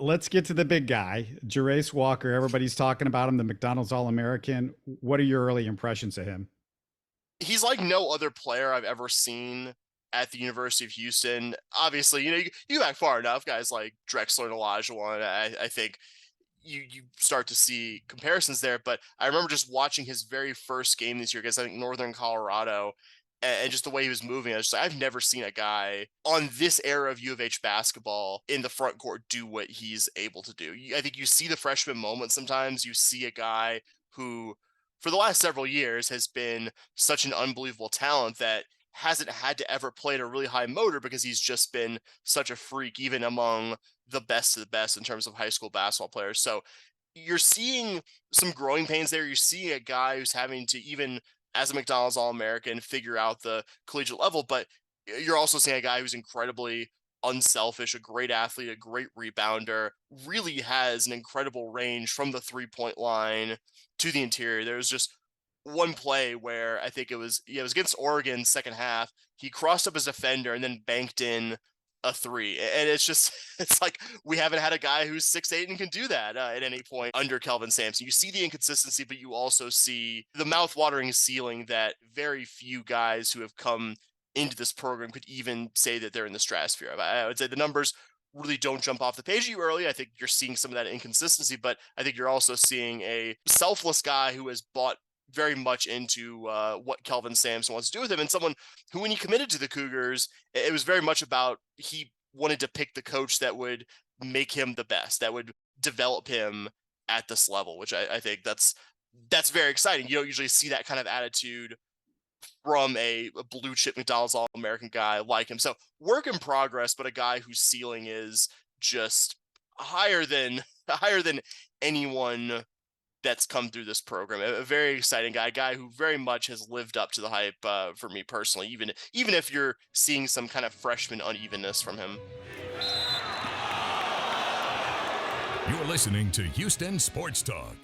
let's get to the big guy, Jarace Walker. Everybody's talking about him, the McDonald's All-American. What are your early impressions of him? He's like no other player I've ever seen at the University of Houston. Obviously, you go back far enough, guys like Drexler and Olajuwon. I think you start to see comparisons there. But I remember just watching his very first game this year against, I think, Northern Colorado, and just the way he was moving. I was just like, I've never seen a guy on this era of U of H basketball in the front court do what he's able to do. I think you see the freshman moment sometimes. You see a guy who, for the last several years, has been such an unbelievable talent that hasn't had to ever play at a really high motor because he's just been such a freak, even among the best of the best in terms of high school basketball players. So you're seeing some growing pains there. You're seeing a guy who's having to, even as a McDonald's All-American, figure out the collegiate level, but you're also seeing a guy who's incredibly unselfish, a great athlete, a great rebounder, really has an incredible range from the three-point line to the interior. There's just one play where I think it was against Oregon second half. He crossed up his defender and then banked in a three. And it's just, it's like, we haven't had a guy who's 6'8" and can do that at any point under Kelvin Sampson. You see the inconsistency, but you also see the mouth-watering ceiling that very few guys who have come into this program could even say that they're in the stratosphere of. I would say the numbers really don't jump off the page at you early. I think you're seeing some of that inconsistency, but I think you're also seeing a selfless guy who has bought very much into what Kelvin Sampson wants to do with him, and someone who, when he committed to the Cougars, it was very much about he wanted to pick the coach that would make him the best, that would develop him at this level, which I think that's very exciting. You don't usually see that kind of attitude from a blue chip McDonald's All-American guy like him. So work in progress, but a guy whose ceiling is just higher than anyone that's come through this program. A very exciting guy, a guy who very much has lived up to the hype for me personally, even if you're seeing some kind of freshman unevenness from him. You're listening to Houston Sports Talk.